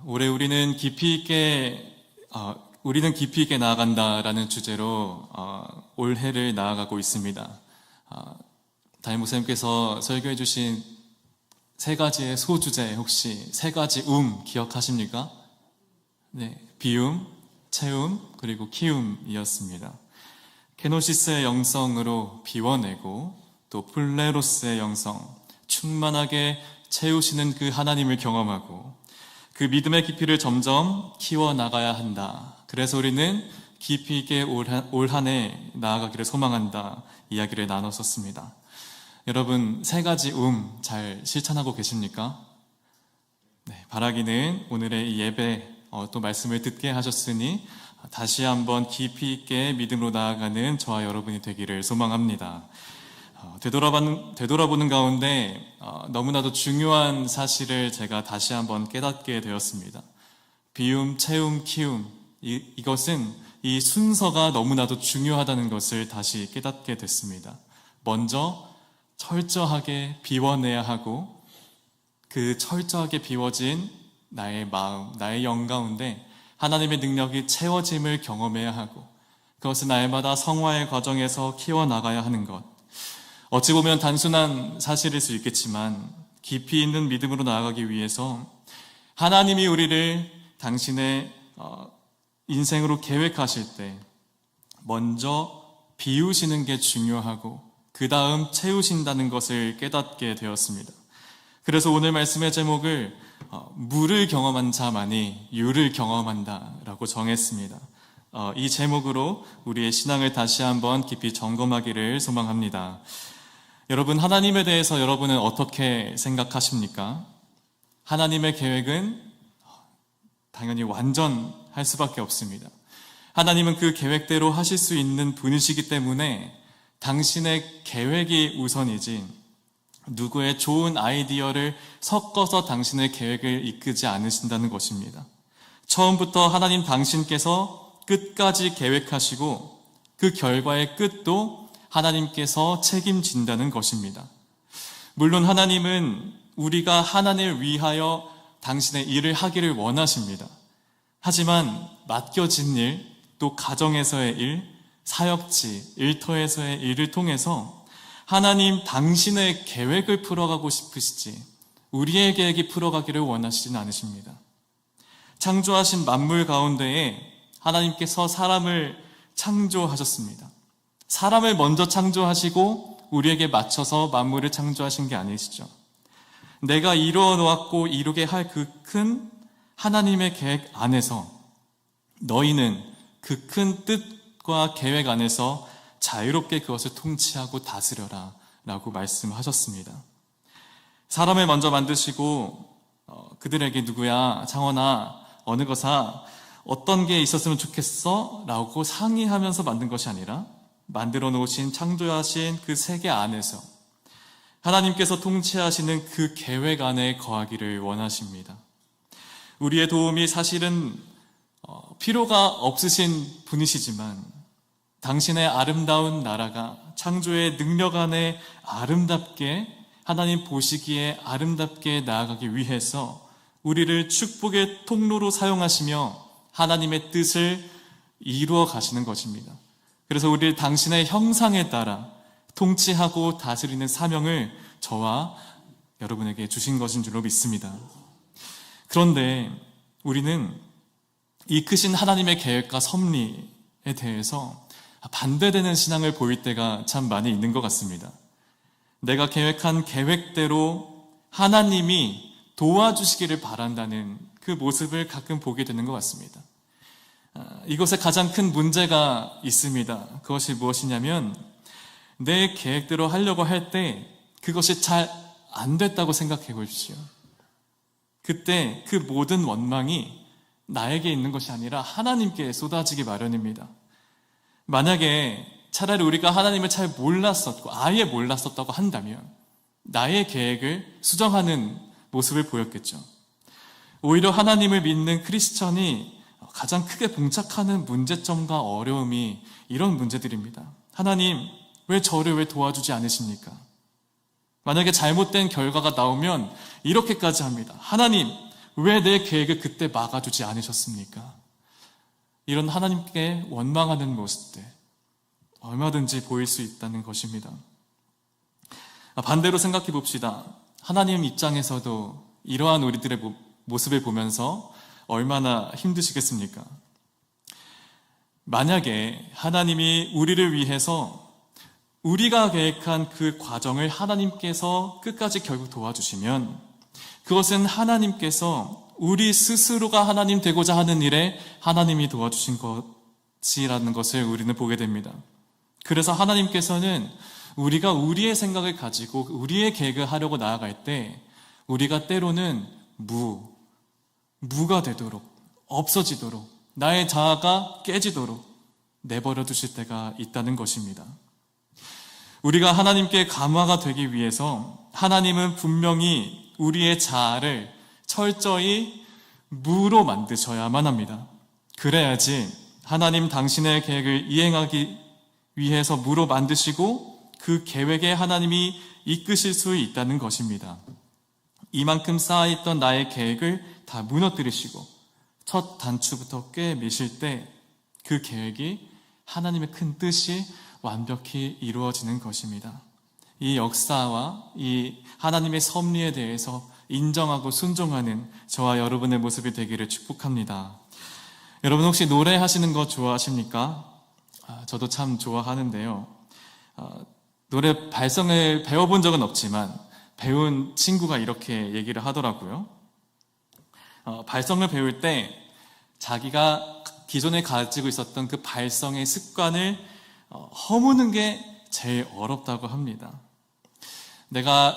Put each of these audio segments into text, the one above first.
올해 우리는 깊이 있게 나아간다라는 주제로 올해를 나아가고 있습니다. 담임 목사님께서 설교해 주신 세 가지의 소주제, 혹시 세 가지 기억하십니까? 네, 비움, 채움, 그리고 키움이었습니다. 케노시스의 영성으로 비워내고 또 플레로스의 영성, 충만하게 채우시는 그 하나님을 경험하고 그 믿음의 깊이를 점점 키워나가야 한다. 그래서 우리는 깊이 있게 올 한 해 나아가기를 소망한다. 이야기를 나눴었습니다. 여러분, 세 가지 잘 실천하고 계십니까? 네, 바라기는 오늘의 이 예배 또 말씀을 듣게 하셨으니 다시 한번 깊이 있게 믿음으로 나아가는 저와 여러분이 되기를 소망합니다. 되돌아보는 가운데 너무나도 중요한 사실을 제가 다시 한번 깨닫게 되었습니다. 비움, 채움, 키움, 이것은 이 순서가 너무나도 중요하다는 것을 다시 깨닫게 됐습니다. 먼저 철저하게 비워내야 하고, 그 철저하게 비워진 나의 마음, 나의 영 가운데 하나님의 능력이 채워짐을 경험해야 하고, 그것은 날마다 성화의 과정에서 키워나가야 하는 것. 어찌 보면 단순한 사실일 수 있겠지만 깊이 있는 믿음으로 나아가기 위해서 하나님이 우리를 당신의 인생으로 계획하실 때 먼저 비우시는 게 중요하고 그 다음 채우신다는 것을 깨닫게 되었습니다. 그래서 오늘 말씀의 제목을 물을 경험한 자만이 유를 경험한다 라고 정했습니다. 이 제목으로 우리의 신앙을 다시 한번 깊이 점검하기를 소망합니다. 여러분, 하나님에 대해서 여러분은 어떻게 생각하십니까? 하나님의 계획은 당연히 완전할 수밖에 없습니다. 하나님은 그 계획대로 하실 수 있는 분이시기 때문에 당신의 계획이 우선이지 누구의 좋은 아이디어를 섞어서 당신의 계획을 이끄지 않으신다는 것입니다. 처음부터 하나님 당신께서 끝까지 계획하시고 그 결과의 끝도 하나님께서 책임진다는 것입니다. 물론 하나님은 우리가 하나님을 위하여 당신의 일을 하기를 원하십니다. 하지만 맡겨진 일, 또 가정에서의 일, 사역지, 일터에서의 일을 통해서 하나님 당신의 계획을 풀어가고 싶으시지 우리의 계획이 풀어가기를 원하시진 않으십니다. 창조하신 만물 가운데에 하나님께서 사람을 창조하셨습니다. 사람을 먼저 창조하시고 우리에게 맞춰서 만물을 창조하신 게 아니시죠. 내가 이루어 놓았고 이루게 할 그 큰 하나님의 계획 안에서 너희는 그 큰 뜻과 계획 안에서 자유롭게 그것을 통치하고 다스려라 라고 말씀하셨습니다. 사람을 먼저 만드시고 그들에게 누구야, 창원아, 어느 거사, 어떤 게 있었으면 좋겠어? 라고 상의하면서 만든 것이 아니라 만들어 놓으신, 창조하신 그 세계 안에서 하나님께서 통치하시는 그 계획 안에 거하기를 원하십니다. 우리의 도움이 사실은 필요가 없으신 분이시지만 당신의 아름다운 나라가 창조의 능력 안에 아름답게, 하나님 보시기에 아름답게 나아가기 위해서 우리를 축복의 통로로 사용하시며 하나님의 뜻을 이루어 가시는 것입니다. 그래서 우리를 당신의 형상에 따라 통치하고 다스리는 사명을 저와 여러분에게 주신 것인 줄로 믿습니다. 그런데 우리는 이 크신 하나님의 계획과 섭리에 대해서 반대되는 신앙을 보일 때가 참 많이 있는 것 같습니다. 내가 계획한 계획대로 하나님이 도와주시기를 바란다는 그 모습을 가끔 보게 되는 것 같습니다. 이것에 가장 큰 문제가 있습니다. 그것이 무엇이냐면 내 계획대로 하려고 할 때 그것이 잘 안 됐다고 생각해 보십시오. 그때 그 모든 원망이 나에게 있는 것이 아니라 하나님께 쏟아지기 마련입니다. 만약에 차라리 우리가 하나님을 잘 몰랐었고 아예 몰랐었다고 한다면 나의 계획을 수정하는 모습을 보였겠죠. 오히려 하나님을 믿는 크리스천이 가장 크게 봉착하는 문제점과 어려움이 이런 문제들입니다. 하나님, 왜 저를 왜 도와주지 않으십니까? 만약에 잘못된 결과가 나오면 이렇게까지 합니다. 하나님, 왜 내 계획을 그때 막아주지 않으셨습니까? 이런 하나님께 원망하는 모습들 얼마든지 보일 수 있다는 것입니다. 반대로 생각해 봅시다. 하나님 입장에서도 이러한 우리들의 모습을 보면서 얼마나 힘드시겠습니까? 만약에 하나님이 우리를 위해서 우리가 계획한 그 과정을 하나님께서 끝까지 결국 도와주시면 그것은 하나님께서 우리 스스로가 하나님 되고자 하는 일에 하나님이 도와주신 것이라는 것을 우리는 보게 됩니다. 그래서 하나님께서는 우리가 우리의 생각을 가지고 우리의 계획을 하려고 나아갈 때 우리가 때로는 무가 되도록 없어지도록 나의 자아가 깨지도록 내버려 두실 때가 있다는 것입니다. 우리가 하나님께 감화가 되기 위해서 하나님은 분명히 우리의 자아를 철저히 무로 만드셔야만 합니다. 그래야지 하나님 당신의 계획을 이행하기 위해서 무로 만드시고 그 계획에 하나님이 이끄실 수 있다는 것입니다. 이만큼 쌓아있던 나의 계획을 다 무너뜨리시고 첫 단추부터 꿰매실 때 그 계획이 하나님의 큰 뜻이 완벽히 이루어지는 것입니다. 이 역사와 이 하나님의 섭리에 대해서 인정하고 순종하는 저와 여러분의 모습이 되기를 축복합니다. 여러분 혹시 노래하시는 거 좋아하십니까? 저도 참 좋아하는데요. 노래 발성을 배워본 적은 없지만 배운 친구가 이렇게 얘기를 하더라고요. 발성을 배울 때 자기가 기존에 가지고 있었던 그 발성의 습관을 허무는 게 제일 어렵다고 합니다. 내가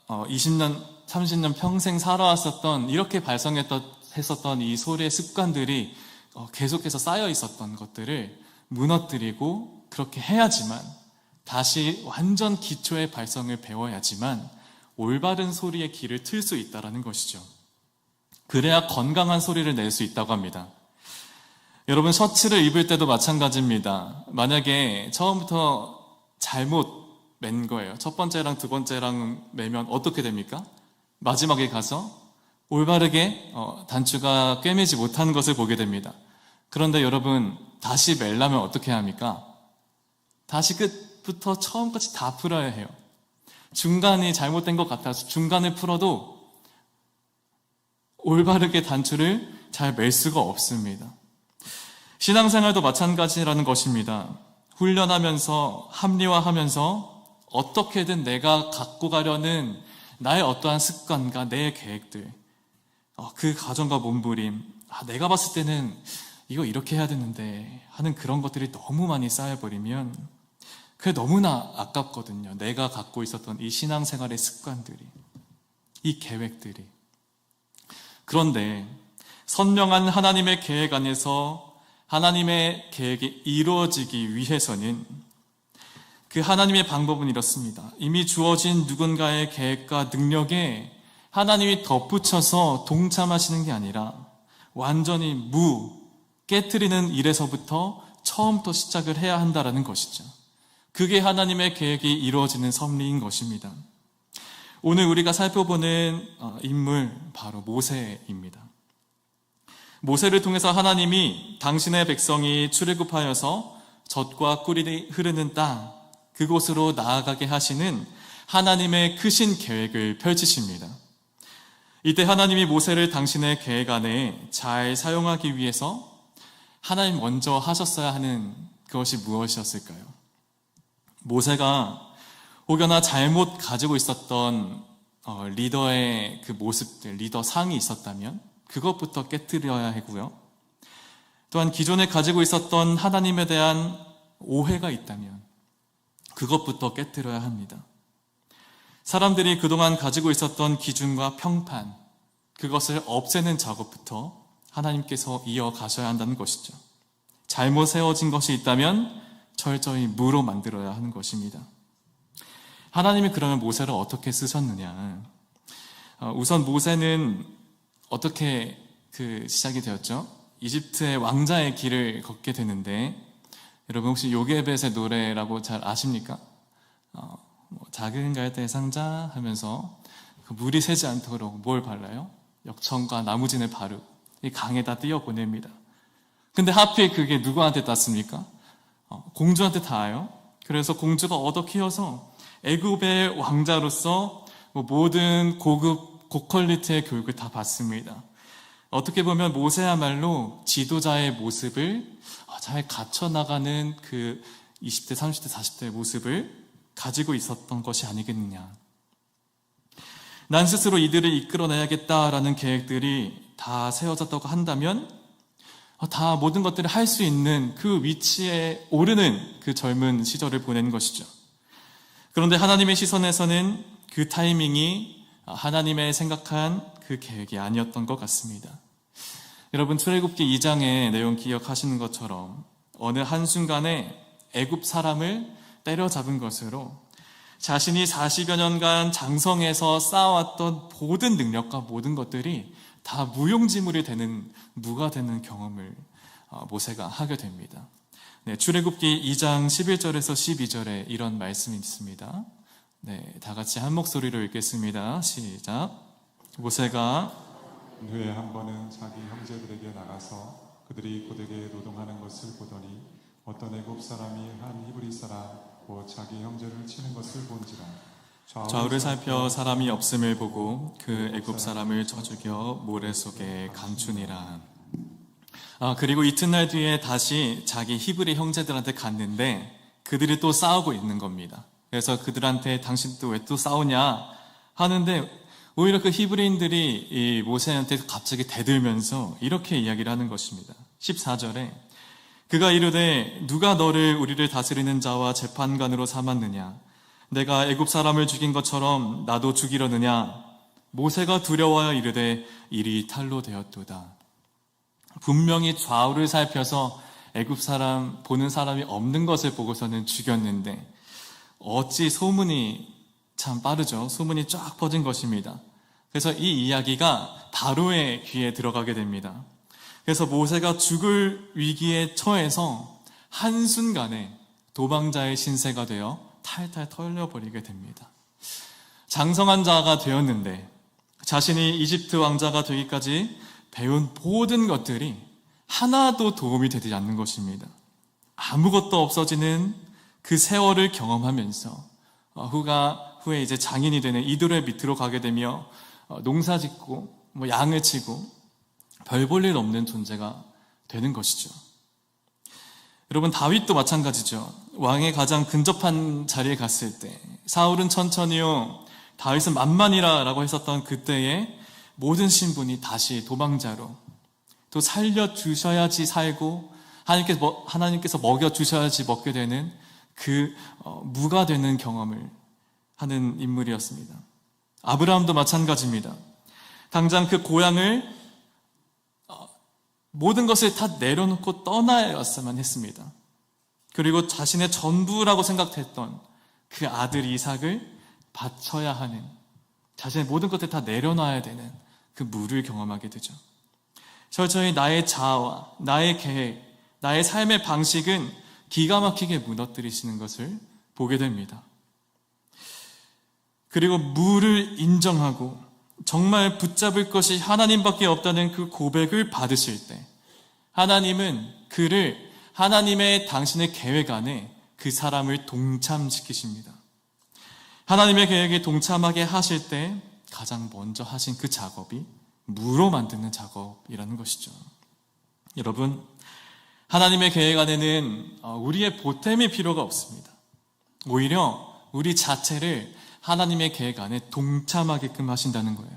20년, 30년 평생 살아왔었던 이렇게 발성했었던 이 소리의 습관들이 계속해서 쌓여 있었던 것들을 무너뜨리고 그렇게 해야지만 다시 완전 기초의 발성을 배워야지만 올바른 소리의 길을 틀 수 있다는 것이죠. 그래야 건강한 소리를 낼 수 있다고 합니다. 여러분 셔츠를 입을 때도 마찬가지입니다. 만약에 처음부터 잘못 맨 거예요. 첫 번째랑 두 번째랑 매면 어떻게 됩니까? 마지막에 가서 올바르게 단추가 꿰매지 못하는 것을 보게 됩니다. 그런데 여러분 다시 매려면 어떻게 합니까? 다시 끝부터 처음까지 다 풀어야 해요. 중간이 잘못된 것 같아서 중간을 풀어도 올바르게 단추를 잘 맬 수가 없습니다. 신앙생활도 마찬가지라는 것입니다. 훈련하면서 합리화하면서 어떻게든 내가 갖고 가려는 나의 어떠한 습관과 내 계획들, 그 가정과 몸부림, 내가 봤을 때는 이거 이렇게 해야 되는데 하는 그런 것들이 너무 많이 쌓여버리면 그게 너무나 아깝거든요. 내가 갖고 있었던 이 신앙생활의 습관들이, 이 계획들이. 그런데 선명한 하나님의 계획 안에서 하나님의 계획이 이루어지기 위해서는 그 하나님의 방법은 이렇습니다. 이미 주어진 누군가의 계획과 능력에 하나님이 덧붙여서 동참하시는 게 아니라 완전히 깨트리는 일에서부터 처음부터 시작을 해야 한다는 것이죠. 그게 하나님의 계획이 이루어지는 섭리인 것입니다. 오늘 우리가 살펴보는 인물 바로 모세입니다. 모세를 통해서 하나님이 당신의 백성이 출애굽하여서 젖과 꿀이 흐르는 땅 그곳으로 나아가게 하시는 하나님의 크신 계획을 펼치십니다. 이때 하나님이 모세를 당신의 계획 안에 잘 사용하기 위해서 하나님 먼저 하셨어야 하는 그것이 무엇이었을까요? 모세가 혹여나 잘못 가지고 있었던 리더의 그 모습들, 리더 상이 있었다면 그것부터 깨트려야 하고요. 또한 기존에 가지고 있었던 하나님에 대한 오해가 있다면 그것부터 깨트려야 합니다. 사람들이 그동안 가지고 있었던 기준과 평판, 그것을 없애는 작업부터 하나님께서 이어가셔야 한다는 것이죠. 잘못 세워진 것이 있다면 철저히 무로 만들어야 하는 것입니다. 하나님이 그러면 모세를 어떻게 쓰셨느냐? 우선 모세는 어떻게 시작이 되었죠? 이집트의 왕자의 길을 걷게 되는데 여러분 혹시 요게벳의 노래라고 잘 아십니까? 작은 갈대 상자 하면서 그 물이 새지 않도록 뭘 발라요? 역청과 나무진을 바르고 이 강에다 띄어보냅니다. 근데 하필 그게 누구한테 닿습니까? 공주한테 닿아요. 그래서 공주가 얻어 키워서 애굽의 왕자로서 모든 고급 고퀄리티의 교육을 다 받습니다. 어떻게 보면 모세야말로 지도자의 모습을 잘 갖춰나가는 그 20대, 30대, 40대의 모습을 가지고 있었던 것이 아니겠느냐. 난 스스로 이들을 이끌어내야겠다라는 계획들이 다 세워졌다고 한다면 다 모든 것들을 할 수 있는 그 위치에 오르는 그 젊은 시절을 보낸 것이죠. 그런데 하나님의 시선에서는 그 타이밍이 하나님의 생각한 그 계획이 아니었던 것 같습니다. 여러분, 출애굽기 2장의 내용 기억하시는 것처럼 어느 한순간에 애굽 사람을 때려잡은 것으로 자신이 40여 년간 장성해서 쌓아왔던 모든 능력과 모든 것들이 다 무용지물이 되는, 무가 되는 경험을 모세가 하게 됩니다. 네, 출애굽기 2장 11절에서 12절에 이런 말씀이 있습니다. 네, 다 같이 한 목소리로 읽겠습니다. 시작. 모세가 후에 한 번은 자기 형제들에게 나가서 그들이 고되게 노동하는 것을 보더니 어떤 애굽 사람이 한 히브리 사람 곧 자기 형제를 치는 것을 본지라 좌우를 살펴 사람이 없음을 보고 그 애굽 사람을 쳐 죽여 모래 속에 감추니라. 그리고 이튿날 뒤에 다시 자기 히브리 형제들한테 갔는데 그들이 또 싸우고 있는 겁니다. 그래서 그들한테 당신도 왜 또 싸우냐 하는데 오히려 그 히브리인들이 이 모세한테 갑자기 대들면서 이렇게 이야기를 하는 것입니다. 14절에 그가 이르되 누가 너를 우리를 다스리는 자와 재판관으로 삼았느냐? 내가 애굽 사람을 죽인 것처럼 나도 죽이려느냐? 모세가 두려워하여 이르되 일이 탈로 되었도다. 분명히 좌우를 살펴서 애굽 사람 보는 사람이 없는 것을 보고서는 죽였는데 어찌 소문이 참 빠르죠. 소문이 쫙 퍼진 것입니다. 그래서 이 이야기가 바로의 귀에 들어가게 됩니다. 그래서 모세가 죽을 위기에 처해서 한순간에 도망자의 신세가 되어 탈탈 털려버리게 됩니다. 장성한 자가 되었는데 자신이 이집트 왕자가 되기까지 배운 모든 것들이 하나도 도움이 되지 않는 것입니다. 아무것도 없어지는 그 세월을 경험하면서 후에 이제 장인이 되는 이들의 밑으로 가게 되며 농사 짓고 양을 치고 별 볼 일 없는 존재가 되는 것이죠. 여러분, 다윗도 마찬가지죠. 왕의 가장 근접한 자리에 갔을 때 사울은 천천히요, 다윗은 만만이라 라고 했었던 그때에 모든 신분이 다시 도망자로 또 살려주셔야지 살고 하나님께서 먹여주셔야지 먹게 되는 그 무가 되는 경험을 하는 인물이었습니다. 아브라함도 마찬가지입니다. 당장 그 고향을 모든 것을 다 내려놓고 떠나야만 했습니다. 그리고 자신의 전부라고 생각했던 그 아들 이삭을 바쳐야 하는, 자신의 모든 것을 다 내려놔야 되는 그 무를 경험하게 되죠. 철저히 나의 자아와 나의 계획, 나의 삶의 방식은 기가 막히게 무너뜨리시는 것을 보게 됩니다. 그리고 무를 인정하고 정말 붙잡을 것이 하나님밖에 없다는 그 고백을 받으실 때 하나님은 그를 하나님의 당신의 계획 안에 그 사람을 동참시키십니다. 하나님의 계획에 동참하게 하실 때 가장 먼저 하신 그 작업이 무로 만드는 작업이라는 것이죠. 여러분, 하나님의 계획 안에는 우리의 보탬이 필요가 없습니다. 오히려 우리 자체를 하나님의 계획 안에 동참하게끔 하신다는 거예요.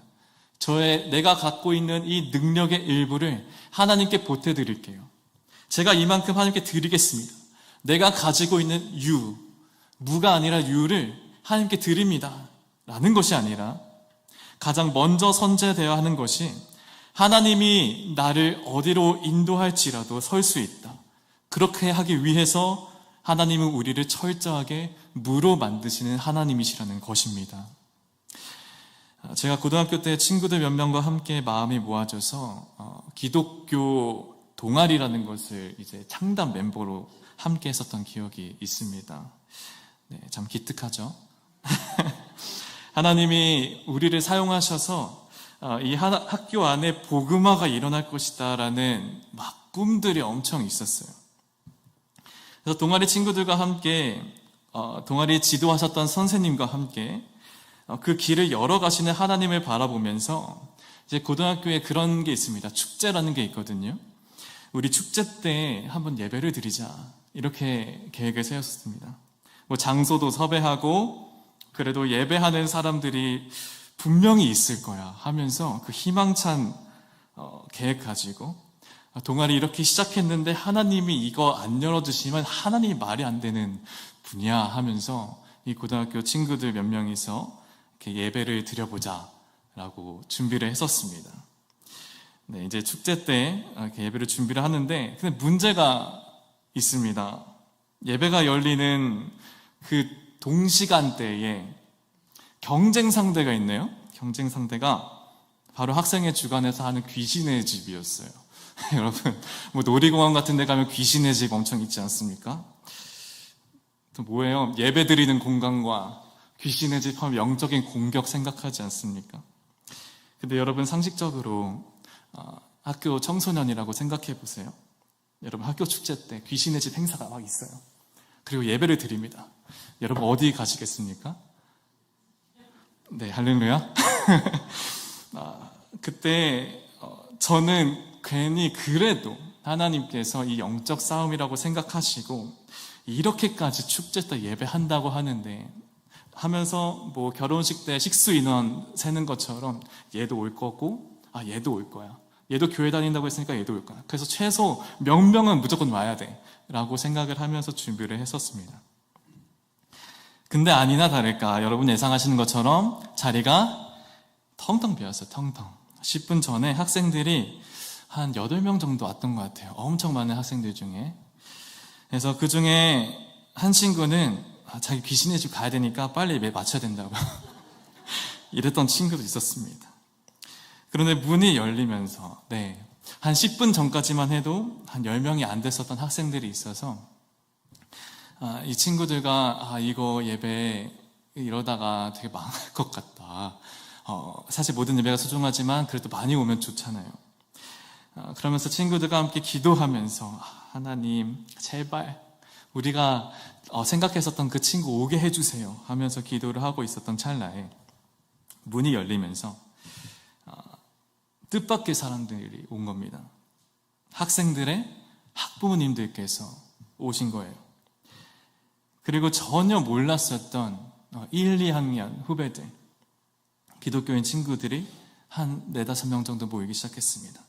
내가 갖고 있는 이 능력의 일부를 하나님께 보태드릴게요. 제가 이만큼 하나님께 드리겠습니다. 내가 가지고 있는 무가 아니라 유를 하나님께 드립니다. 라는 것이 아니라 가장 먼저 선제되어야 하는 것이 하나님이 나를 어디로 인도할지라도 설 수 있다. 그렇게 하기 위해서 하나님은 우리를 철저하게 무로 만드시는 하나님이시라는 것입니다. 제가 고등학교 때 친구들 몇 명과 함께 마음이 모아져서 기독교 동아리라는 것을 이제 창단 멤버로 함께 했었던 기억이 있습니다. 네, 참 기특하죠? 하나님이 우리를 사용하셔서 이 학교 안에 복음화가 일어날 것이다라는 막 꿈들이 엄청 있었어요. 그래서 동아리 친구들과 함께 동아리 지도하셨던 선생님과 함께 그 길을 열어가시는 하나님을 바라보면서 이제 고등학교에 그런 게 있습니다. 축제라는 게 있거든요. 우리 축제 때 한번 예배를 드리자 이렇게 계획을 세웠습니다. 뭐 장소도 섭외하고 그래도 예배하는 사람들이 분명히 있을 거야 하면서 그 희망찬 계획 가지고 동아리 이렇게 시작했는데 하나님이 이거 안 열어주시면 하나님이 말이 안 되는 분이야 하면서 이 고등학교 친구들 몇 명이서 이렇게 예배를 드려보자 라고 준비를 했었습니다. 네, 이제 축제 때 이렇게 예배를 준비를 하는데 근데 문제가 있습니다. 예배가 열리는 그 동시간대에 경쟁 상대가 있네요. 경쟁 상대가 바로 학생회 주관에서 하는 귀신의 집이었어요. 여러분, 뭐 놀이공원 같은 데 가면 귀신의 집 엄청 있지 않습니까? 또 뭐예요? 예배 드리는 공간과 귀신의 집 하면 영적인 공격 생각하지 않습니까? 근데 여러분 상식적으로 학교 청소년이라고 생각해 보세요. 여러분 학교 축제 때 귀신의 집 행사가 막 있어요. 그리고 예배를 드립니다. 여러분 어디 가시겠습니까? 네, 할렐루야. 그때 저는 괜히 그래도 하나님께서 이 영적 싸움이라고 생각하시고 이렇게까지 축제 때 예배한다고 하면서 뭐 결혼식 때 식수 인원 세는 것처럼 얘도 올 거고 얘도 올 거야. 얘도 교회 다닌다고 했으니까 얘도 올 거야. 그래서 최소 몇 명은 무조건 와야 돼 라고 생각을 하면서 준비를 했었습니다. 근데 아니나 다를까 여러분 예상하시는 것처럼 자리가 텅텅 비었어요. 텅텅. 10분 전에 학생들이 한 8명 정도 왔던 것 같아요. 엄청 많은 학생들 중에. 그래서 그 중에 한 친구는 자기 귀신의 집 가야 되니까 빨리 예배 마쳐야 된다고 이랬던 친구도 있었습니다. 그런데 문이 열리면서 한 10분 전까지만 해도 한 10명이 안 됐었던 학생들이 있어서 이 친구들과 이거 예배 이러다가 되게 망할 것 같다. 사실 모든 예배가 소중하지만 그래도 많이 오면 좋잖아요. 그러면서 친구들과 함께 기도하면서 하나님 제발 우리가 생각했었던 그 친구 오게 해주세요 하면서 기도를 하고 있었던 찰나에 문이 열리면서 뜻밖의 사람들이 온 겁니다. 학생들의 학부모님들께서 오신 거예요. 그리고 전혀 몰랐었던 1, 2학년 후배들, 기독교인 친구들이 한 4-5명 정도 모이기 시작했습니다.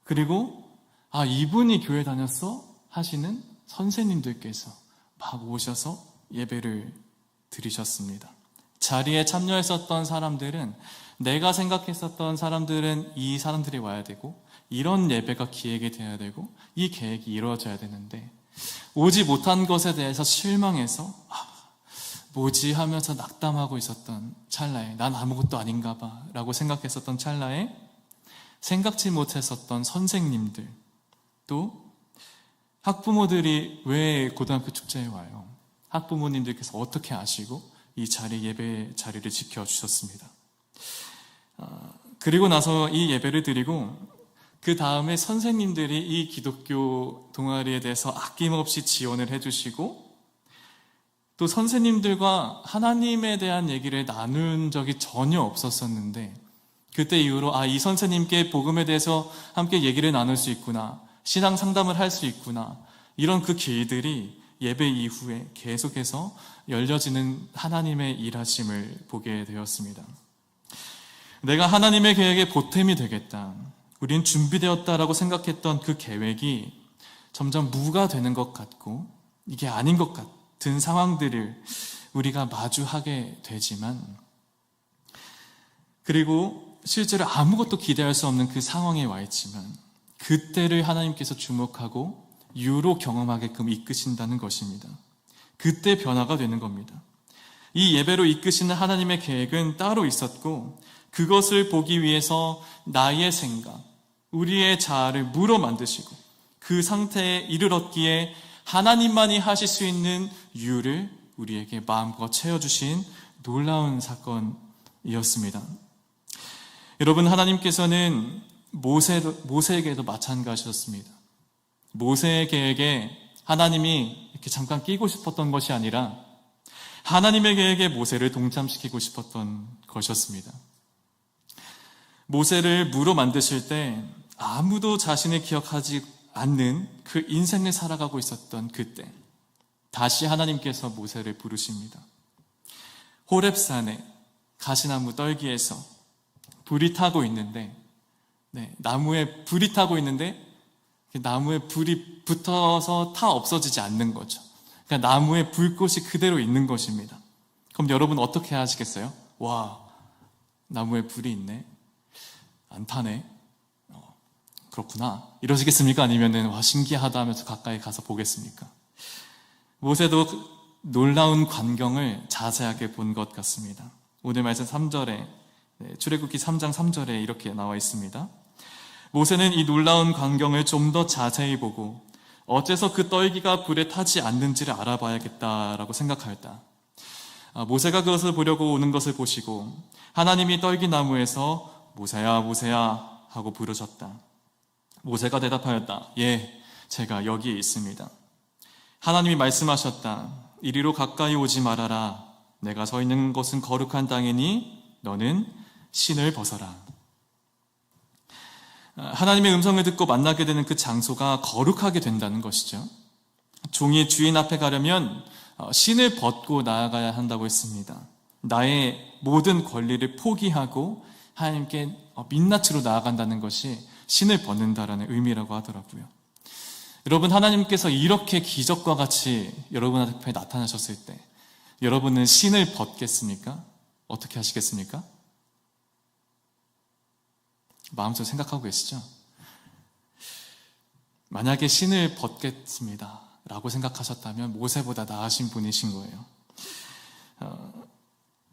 그리고 이분이 교회 다녔어? 하시는 선생님들께서 막 오셔서 예배를 드리셨습니다. 자리에 참여했었던 사람들은 내가 생각했었던 사람들은 이 사람들이 와야 되고 이런 예배가 기획이 돼야 되고 이 계획이 이루어져야 되는데 오지 못한 것에 대해서 실망해서 뭐지 하면서 낙담하고 있었던 찰나에 난 아무것도 아닌가 봐 라고 생각했었던 찰나에 생각지 못했었던 선생님들 또 학부모들이 왜 고등학교 축제에 와요? 학부모님들께서 어떻게 아시고 이 예배 자리를 지켜주셨습니다. 그리고 나서 이 예배를 드리고 그 다음에 선생님들이 이 기독교 동아리에 대해서 아낌없이 지원을 해주시고 또 선생님들과 하나님에 대한 얘기를 나눈 적이 전혀 없었었는데 그때 이후로 이 선생님께 복음에 대해서 함께 얘기를 나눌 수 있구나, 신앙 상담을 할 수 있구나, 이런 그 길들이 예배 이후에 계속해서 열려지는 하나님의 일하심을 보게 되었습니다. 내가 하나님의 계획에 보탬이 되겠다, 우린 준비되었다라고 생각했던 그 계획이 점점 무가 되는 것 같고 이게 아닌 것 같은 상황들을 우리가 마주하게 되지만 그리고 실제로 아무것도 기대할 수 없는 그 상황에 와 있지만 그때를 하나님께서 주목하고 유로 경험하게끔 이끄신다는 것입니다. 그때 변화가 되는 겁니다. 이 예배로 이끄시는 하나님의 계획은 따로 있었고 그것을 보기 위해서 나의 생각, 우리의 자아를 무로 만드시고 그 상태에 이르렀기에 하나님만이 하실 수 있는 유를 우리에게 마음껏 채워주신 놀라운 사건이었습니다. 여러분, 하나님께서는 모세에게도 마찬가지였습니다. 모세에게 하나님이 이렇게 잠깐 끼고 싶었던 것이 아니라 하나님의 계획에 모세를 동참시키고 싶었던 것이었습니다. 모세를 무로 만드실 때 아무도 자신을 기억하지 않는 그 인생을 살아가고 있었던 그때 다시 하나님께서 모세를 부르십니다. 호렙산에 가시나무 떨기에서 불이 타고 있는데, 나무에 불이 타고 있는데 나무에 불이 붙어서 타 없어지지 않는 거죠. 그러니까 나무에 불꽃이 그대로 있는 것입니다. 그럼 여러분 어떻게 하시겠어요? 와, 나무에 불이 있네. 안 타네. 그렇구나. 이러시겠습니까? 아니면은 와, 신기하다 하면서 가까이 가서 보겠습니까? 모세도 놀라운 광경을 자세하게 본 것 같습니다. 오늘 말씀 3절에, 출애굽기 3장 3절에 이렇게 나와 있습니다. 모세는 이 놀라운 광경을 좀 더 자세히 보고 어째서 그 떨기가 불에 타지 않는지를 알아봐야겠다라고 생각하였다. 모세가 그것을 보려고 오는 것을 보시고 하나님이 떨기나무에서 모세야 모세야 하고 부르셨다. 모세가 대답하였다. 예, 제가 여기에 있습니다. 하나님이 말씀하셨다. 이리로 가까이 오지 말아라. 내가 서 있는 곳은 거룩한 땅이니 너는 신을 벗어라. 하나님의 음성을 듣고 만나게 되는 그 장소가 거룩하게 된다는 것이죠. 종이 주인 앞에 가려면 신을 벗고 나아가야 한다고 했습니다. 나의 모든 권리를 포기하고 하나님께 민낯으로 나아간다는 것이 신을 벗는다라는 의미라고 하더라고요. 여러분, 하나님께서 이렇게 기적과 같이 여러분 앞에 나타나셨을 때 여러분은 신을 벗겠습니까? 어떻게 하시겠습니까? 마음속으로 생각하고 계시죠? 만약에 신을 벗겠습니다 라고 생각하셨다면 모세보다 나으신 분이신 거예요.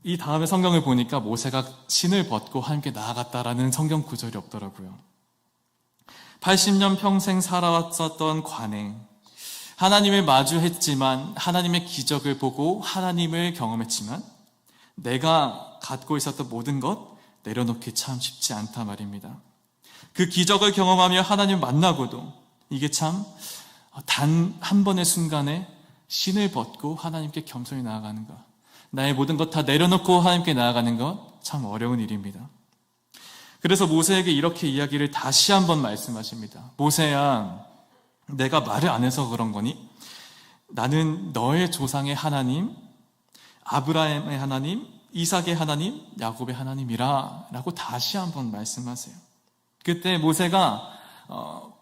이 다음에 성경을 보니까 모세가 신을 벗고 함께 나아갔다라는 성경 구절이 없더라고요. 80년 평생 살아왔었던 관행, 하나님을 마주했지만 하나님의 기적을 보고 하나님을 경험했지만 내가 갖고 있었던 모든 것 내려놓기 참 쉽지 않단 말입니다. 그 기적을 경험하며 하나님을 만나고도 이게 참 단 한 번의 순간에 신을 벗고 하나님께 겸손히 나아가는 것, 나의 모든 것 다 내려놓고 하나님께 나아가는 것 참 어려운 일입니다. 그래서 모세에게 이렇게 이야기를 다시 한번 말씀하십니다. 모세야, 내가 말을 안 해서 그런 거니? 나는 너의 조상의 하나님, 아브라함의 하나님, 이삭의 하나님, 야곱의 하나님이라 라고 다시 한번 말씀하세요. 그때 모세가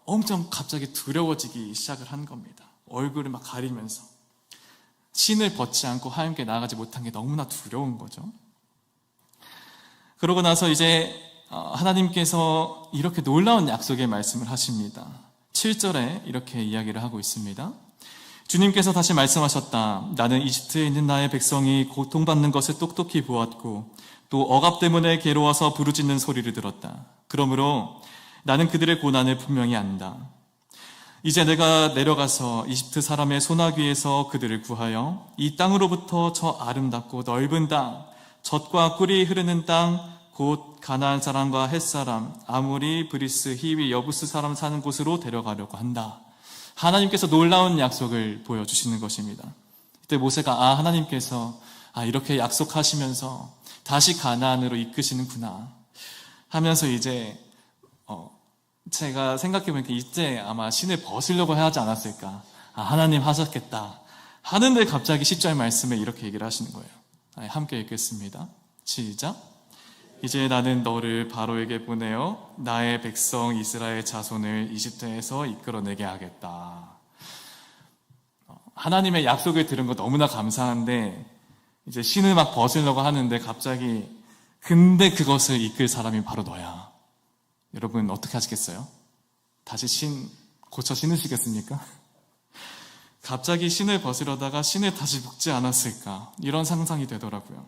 엄청 갑자기 두려워지기 시작을 한 겁니다. 얼굴을 막 가리면서 신을 벗지 않고 하나님께 나아가지 못한 게 너무나 두려운 거죠. 그러고 나서 이제 하나님께서 이렇게 놀라운 약속의 말씀을 하십니다. 7절에 이렇게 이야기를 하고 있습니다. 주님께서 다시 말씀하셨다. 나는 이집트에 있는 나의 백성이 고통받는 것을 똑똑히 보았고 또 억압 때문에 괴로워서 부르짖는 소리를 들었다. 그러므로 나는 그들의 고난을 분명히 안다. 이제 내가 내려가서 이집트 사람의 소나기에서 그들을 구하여 이 땅으로부터 저 아름답고 넓은 땅, 젖과 꿀이 흐르는 땅, 곧 가나안 사람과 헷 사람, 아모리, 브리스, 히위, 여부스 사람 사는 곳으로 데려가려고 한다. 하나님께서 놀라운 약속을 보여주시는 것입니다. 그때 모세가 하나님께서 이렇게 약속하시면서 다시 가나안으로 이끄시는구나 하면서 이제 제가 생각해보니까 이때 아마 신을 벗으려고 하지 않았을까. 하나님 하셨겠다 하는데 갑자기 10절 말씀에 이렇게 얘기를 하시는 거예요. 함께 읽겠습니다. 시작. 이제 나는 너를 바로에게 보내어 나의 백성 이스라엘 자손을 이집트에서 이끌어내게 하겠다. 하나님의 약속을 들은 거 너무나 감사한데 이제 신을 막 벗으려고 하는데 갑자기 근데 그것을 이끌 사람이 바로 너야. 여러분 어떻게 하시겠어요? 다시 신 고쳐 신으시겠습니까? 갑자기 신을 벗으려다가 신을 다시 묶지 않았을까? 이런 상상이 되더라고요.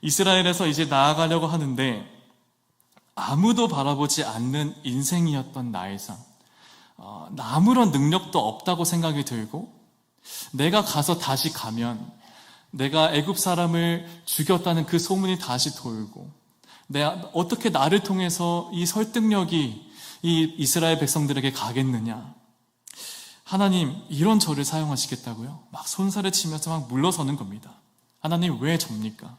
이스라엘에서 이제 나아가려고 하는데 아무도 바라보지 않는 인생이었던 나의 삶, 아무런 능력도 없다고 생각이 들고 내가 가서 다시 가면 내가 애굽 사람을 죽였다는 그 소문이 다시 돌고 어떻게 나를 통해서 이 설득력이 이 이스라엘 백성들에게 가겠느냐. 하나님, 이런 저를 사용하시겠다고요? 막 손살을 치면서 막 물러서는 겁니다. 하나님, 왜 접니까?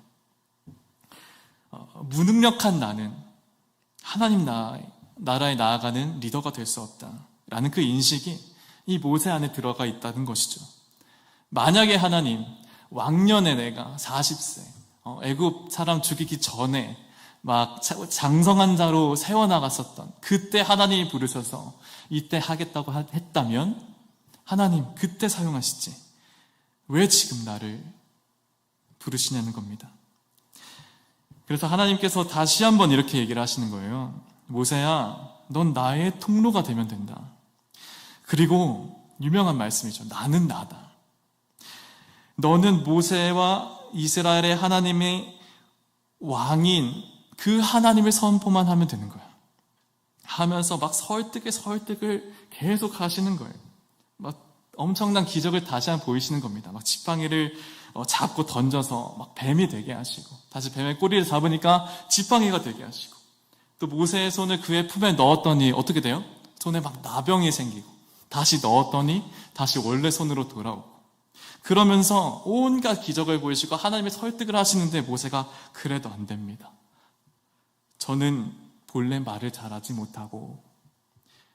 무능력한 나는 하나님 나라에 나아가는 리더가 될 수 없다. 라는 그 인식이 이 모세 안에 들어가 있다는 것이죠. 만약에 하나님, 왕년에 내가 40세, 애굽 사람 죽이기 전에 막 장성한 자로 세워나갔었던 그때 하나님이 부르셔서 이때 하겠다고 했다면 하나님 그때 사용하시지 왜 지금 나를 부르시냐는 겁니다. 그래서 하나님께서 다시 한번 이렇게 얘기를 하시는 거예요. 모세야, 넌 나의 통로가 되면 된다. 그리고 유명한 말씀이죠. 나는 나다. 너는 모세와 이스라엘의 하나님의 왕인 그 하나님을 선포만 하면 되는 거야. 하면서 막 설득을 계속 하시는 거예요. 막 엄청난 기적을 다시 한번 보이시는 겁니다. 막 지팡이를 잡고 던져서 막 뱀이 되게 하시고, 다시 뱀의 꼬리를 잡으니까 지팡이가 되게 하시고, 또 모세의 손을 그의 품에 넣었더니 어떻게 돼요? 손에 막 나병이 생기고, 다시 넣었더니 다시 원래 손으로 돌아오고, 그러면서 온갖 기적을 보이시고 하나님의 설득을 하시는데 모세가 그래도 안 됩니다. 저는 본래 말을 잘하지 못하고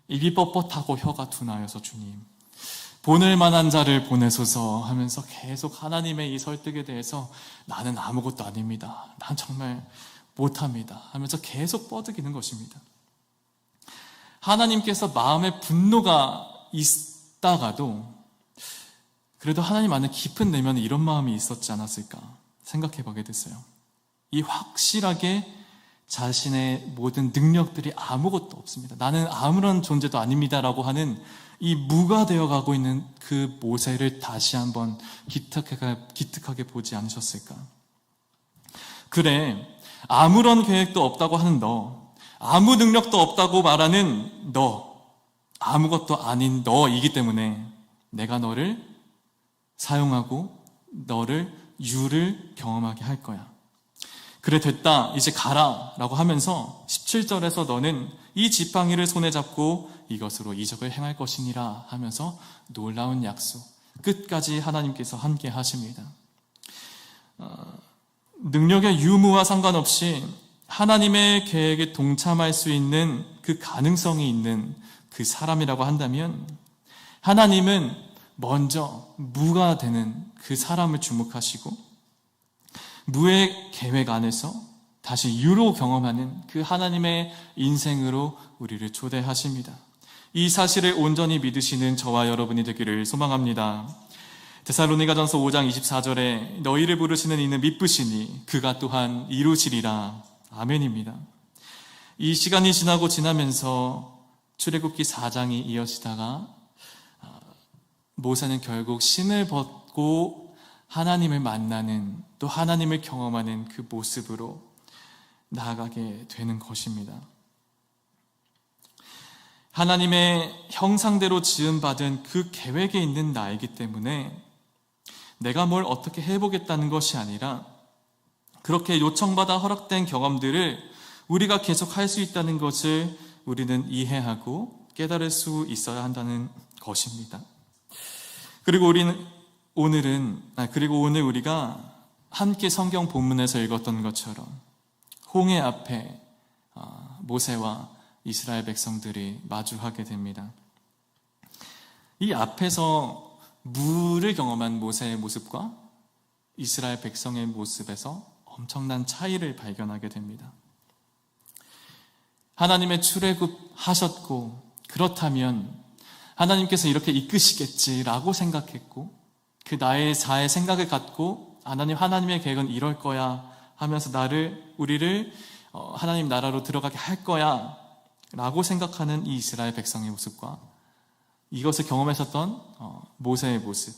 입이 뻣뻣하고 혀가 둔하여서 주님 보낼 만한 자를 보내소서 하면서 계속 하나님의 이 설득에 대해서 나는 아무것도 아닙니다. 난 정말 못합니다 하면서 계속 뻐득이는 것입니다. 하나님께서 마음에 분노가 있다가도 그래도 하나님 안에 깊은 내면에 이런 마음이 있었지 않았을까 생각해 보게 됐어요. 이 확실하게 자신의 모든 능력들이 아무것도 없습니다. 나는 아무런 존재도 아닙니다라고 하는 이 무가 되어가고 있는 그 모세를 다시 한번 기특하게 보지 않으셨을까? 그래, 아무런 계획도 없다고 하는 너, 아무 능력도 없다고 말하는 너, 아무것도 아닌 너이기 때문에 내가 너를 사용하고 너를 유를 경험하게 할 거야. 그래 됐다 이제 가라 라고 하면서 17절에서 너는 이 지팡이를 손에 잡고 이것으로 이적을 행할 것이니라 하면서 놀라운 약속 끝까지 하나님께서 함께 하십니다. 능력의 유무와 상관없이 하나님의 계획에 동참할 수 있는 그 가능성이 있는 그 사람이라고 한다면 하나님은 먼저 무가 되는 그 사람을 주목하시고 무의 계획 안에서 다시 유로 경험하는 그 하나님의 인생으로 우리를 초대하십니다. 이 사실을 온전히 믿으시는 저와 여러분이 되기를 소망합니다. 데살로니가전서 5장 24절에 너희를 부르시는 이는 미쁘시니 그가 또한 이루시리라. 아멘입니다. 이 시간이 지나면서 출애굽기 4장이 이어지다가 모세는 결국 신을 벗고 하나님을 만나는 또 하나님을 경험하는 그 모습으로 나아가게 되는 것입니다. 하나님의 형상대로 지음받은 그 계획에 있는 나이기 때문에 내가 뭘 어떻게 해보겠다는 것이 아니라 그렇게 요청받아 허락된 경험들을 우리가 계속 할 수 있다는 것을 우리는 이해하고 깨달을 수 있어야 한다는 것입니다. 그리고 오늘 우리가 함께 성경 본문에서 읽었던 것처럼 홍해 앞에 모세와 이스라엘 백성들이 마주하게 됩니다. 이 앞에서 물을 경험한 모세의 모습과 이스라엘 백성의 모습에서 엄청난 차이를 발견하게 됩니다. 하나님의 출애굽하셨고 그렇다면 하나님께서 이렇게 이끄시겠지라고 생각했고 그 나의 자의 생각을 갖고 하나님의 계획은 이럴 거야 하면서 우리를 하나님 나라로 들어가게 할 거야 라고 생각하는 이 이스라엘 백성의 모습과 이것을 경험했었던 모세의 모습,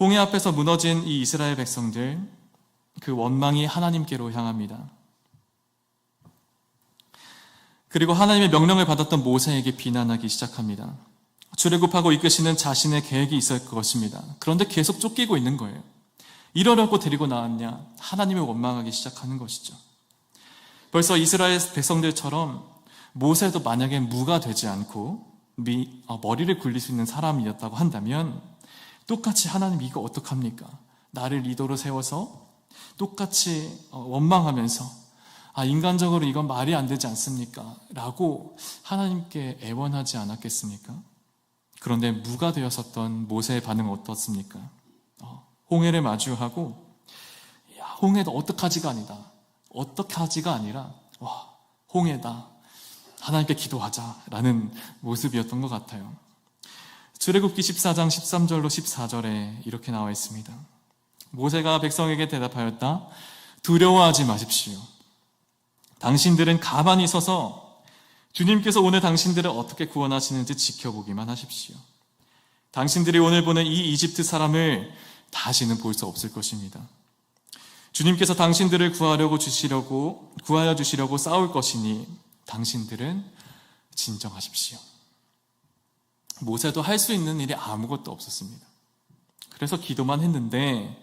홍해 앞에서 무너진 이 이스라엘 백성들, 그 원망이 하나님께로 향합니다. 그리고 하나님의 명령을 받았던 모세에게 비난하기 시작합니다. 출애굽하고 이끄시는 자신의 계획이 있을 것입니다. 그런데 계속 쫓기고 있는 거예요. 이러려고 데리고 나왔냐? 하나님을 원망하기 시작하는 것이죠. 벌써 이스라엘 백성들처럼 모세도 만약에 무가 되지 않고 머리를 굴릴 수 있는 사람이었다고 한다면 똑같이 하나님 이거 어떡합니까? 나를 리더로 세워서 똑같이 원망하면서 인간적으로 이건 말이 안 되지 않습니까? 라고 하나님께 애원하지 않았겠습니까? 그런데 무가 되었었던 모세의 반응은 어떻습니까? 홍해를 마주하고 홍해도 어떡하지가 아니다. 어떡하지가 아니라 홍해다. 하나님께 기도하자라는 모습이었던 것 같아요. 출애굽기 14장 13절로 14절에 이렇게 나와 있습니다. 모세가 백성에게 대답하였다. 두려워하지 마십시오. 당신들은 가만히 서서 주님께서 오늘 당신들을 어떻게 구원하시는지 지켜보기만 하십시오. 당신들이 오늘 보는 이 이집트 사람을 다시는 볼 수 없을 것입니다. 주님께서 당신들을 구하여 주시려고 싸울 것이니 당신들은 진정하십시오. 모세도 할 수 있는 일이 아무것도 없었습니다. 그래서 기도만 했는데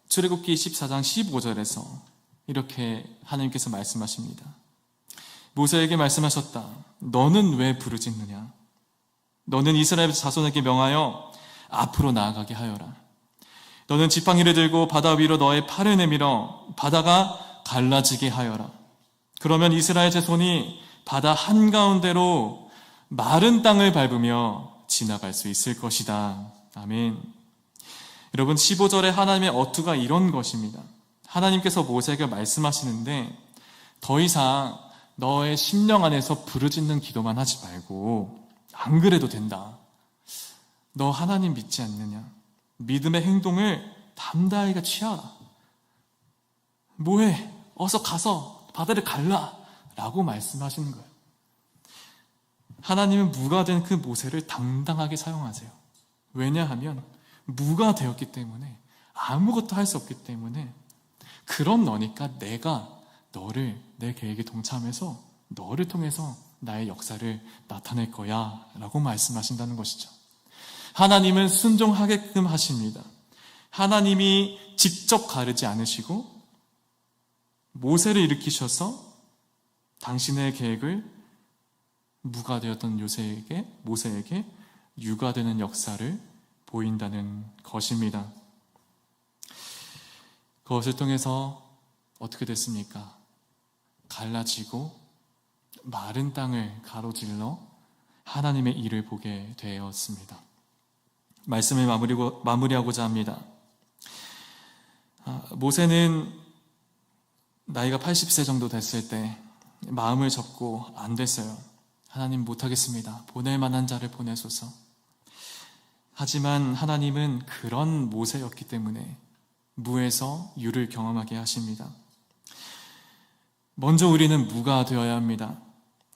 출애굽기 14장 15절에서 이렇게 하나님께서 말씀하십니다. 모세에게 말씀하셨다. 너는 왜 부르짖느냐? 너는 이스라엘 자손에게 명하여 앞으로 나아가게 하여라. 너는 지팡이를 들고 바다 위로 너의 팔을 내밀어 바다가 갈라지게 하여라. 그러면 이스라엘 자손이 바다 한가운데로 마른 땅을 밟으며 지나갈 수 있을 것이다. 아멘. 여러분 15절에 하나님의 어투가 이런 것입니다. 하나님께서 모세에게 말씀하시는데 더 이상 너의 심령 안에서 부르짖는 기도만 하지 말고 안 그래도 된다. 너 하나님 믿지 않느냐? 믿음의 행동을 담대하게 취하라. 뭐해? 어서 가서 바다를 갈라 라고 말씀하시는 거예요. 하나님은 무가 된 그 모세를 당당하게 사용하세요. 왜냐하면 무가 되었기 때문에 아무것도 할 수 없기 때문에 그런 너니까 내가 너를 내 계획에 동참해서 너를 통해서 나의 역사를 나타낼 거야 라고 말씀하신다는 것이죠. 하나님은 순종하게끔 하십니다. 하나님이 직접 가르지 않으시고 모세를 일으키셔서 당신의 계획을 무가 되었던 모세에게 유가 되는 역사를 보인다는 것입니다. 그것을 통해서 어떻게 됐습니까? 갈라지고 마른 땅을 가로질러 하나님의 일을 보게 되었습니다. 말씀을 마무리하고자 합니다. 모세는 나이가 80세 정도 됐을 때 마음을 접고 안 됐어요. 하나님 못하겠습니다. 보낼 만한 자를 보내소서. 하지만 하나님은 그런 모세였기 때문에 무에서 유를 경험하게 하십니다. 먼저 우리는 무가 되어야 합니다.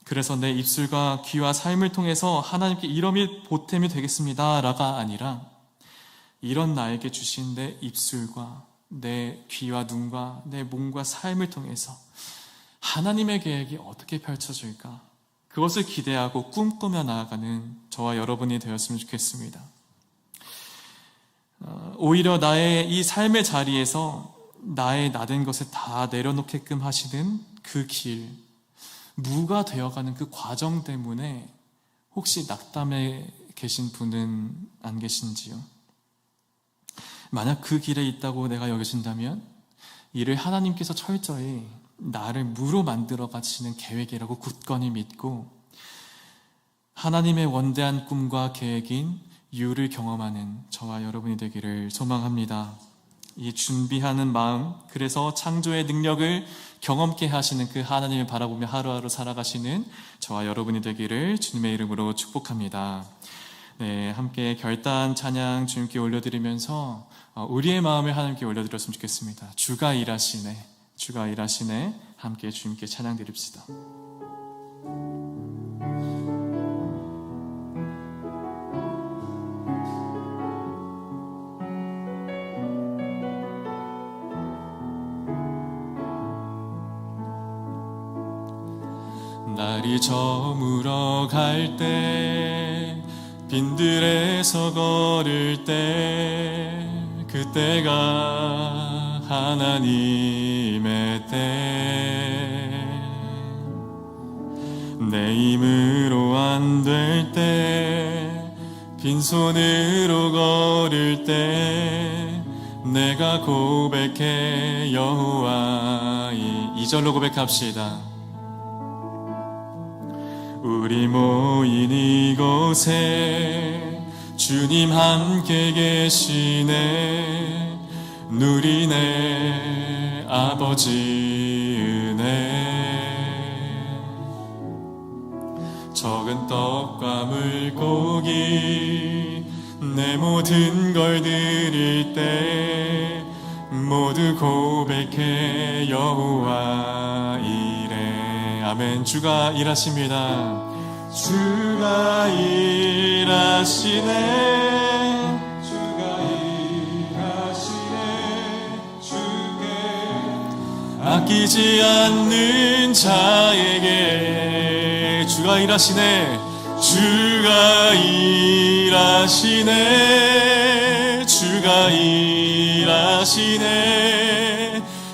그래서 내 입술과 귀와 삶을 통해서 하나님께 이름이 보탬이 되겠습니다 라가 아니라 이런 나에게 주신 내 입술과 내 귀와 눈과 내 몸과 삶을 통해서 하나님의 계획이 어떻게 펼쳐질까 그것을 기대하고 꿈꾸며 나아가는 저와 여러분이 되었으면 좋겠습니다. 오히려 나의 이 삶의 자리에서 나의 나된 것을 다 내려놓게끔 하시는 그 길, 무가 되어가는 그 과정 때문에 혹시 낙담해 계신 분은 안 계신지요? 만약 그 길에 있다고 내가 여기신다면 이를 하나님께서 철저히 나를 무로 만들어 가시는 계획이라고 굳건히 믿고 하나님의 원대한 꿈과 계획인 유를 경험하는 저와 여러분이 되기를 소망합니다. 이 준비하는 마음, 그래서 창조의 능력을 경험케 하시는 그 하나님을 바라보며 하루하루 살아가시는 저와 여러분이 되기를 주님의 이름으로 축복합니다. 네, 함께 결단 찬양 주님께 올려드리면서 우리의 마음을 하나님께 올려드렸으면 좋겠습니다. 주가 일하시네 함께 주님께 찬양 드립시다. 날이 저물어 갈 때 빈들에서 걸을 때 그때가 하나님의 때 내 힘으로 안 될 때, 빈손으로 걸을 때 내가 고백해 여호와. 2절로 고백합시다. 우리 모인 이곳에 주님 함께 계시네. 누리네 아버지 은혜. 적은 떡과 물고기 내 모든 걸 드릴 때 모두 고백해 여호와 이래. 아멘. 주가 일하십니다. 주가 일하시네. 주가 일하시네. 주께 아끼지 않는 자에게 주가 일하시네. 주가 일하시네. 주가 일하시네.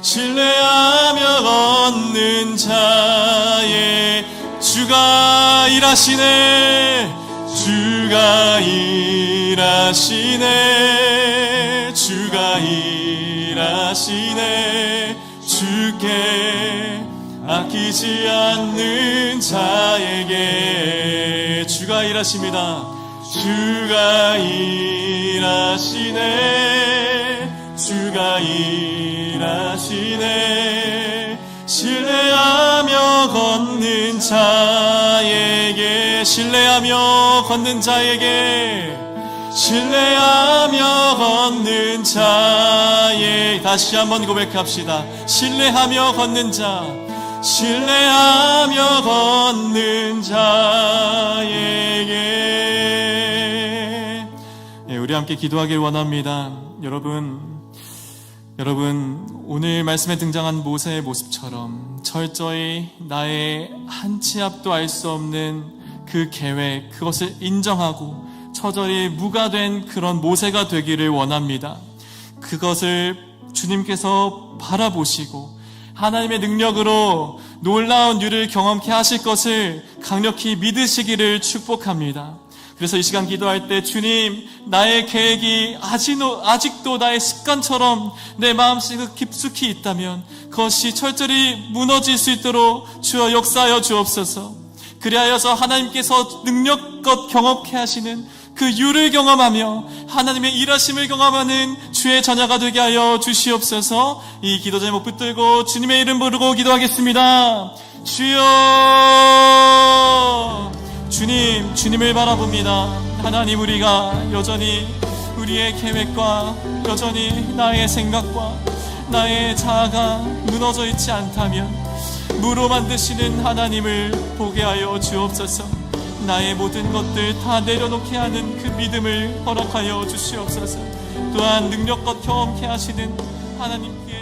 신뢰하며 얻는 자의 주가 일하시네. 주가 일하시네. 주가 일하시네. 주께 아끼지 않는 자에게 주가 일하십니다. 주가 일하시네. 주가 일하시네. 신뢰하며 걷는 자에게, 신뢰하며 걷는 자에게, 신뢰하며 걷는 자에. 다시 한번 고백합시다. 신뢰하며 걷는 자, 신뢰하며 걷는 자에게. 우리 함께 기도하길 원합니다. 여러분, 오늘 말씀에 등장한 모세의 모습처럼 철저히 나의 한 치 앞도 알 수 없는 그 계획, 그것을 인정하고 처절히 무가된 그런 모세가 되기를 원합니다. 그것을 주님께서 바라보시고 하나님의 능력으로 놀라운 일을 경험케 하실 것을 강력히 믿으시기를 축복합니다. 그래서 이 시간 기도할 때 주님, 나의 계획이 아직도 나의 습관처럼 내 마음속에 깊숙이 있다면 그것이 철저히 무너질 수 있도록 주여 역사하여 주옵소서. 그리하여서 하나님께서 능력껏 경험케 하시는 그 유를 경험하며 하나님의 일하심을 경험하는 주의 자녀가 되게 하여 주시옵소서. 이 기도 제목 붙들고 주님의 이름 부르고 기도하겠습니다. 주여, 주님을 바라봅니다. 하나님, 우리가 여전히 우리의 계획과 여전히 나의 생각과 나의 자아가 무너져 있지 않다면 무로 만드시는 하나님을 보게 하여 주옵소서. 나의 모든 것들 다 내려놓게 하는 그 믿음을 허락하여 주시옵소서. 또한 능력껏 경험케 하시는 하나님께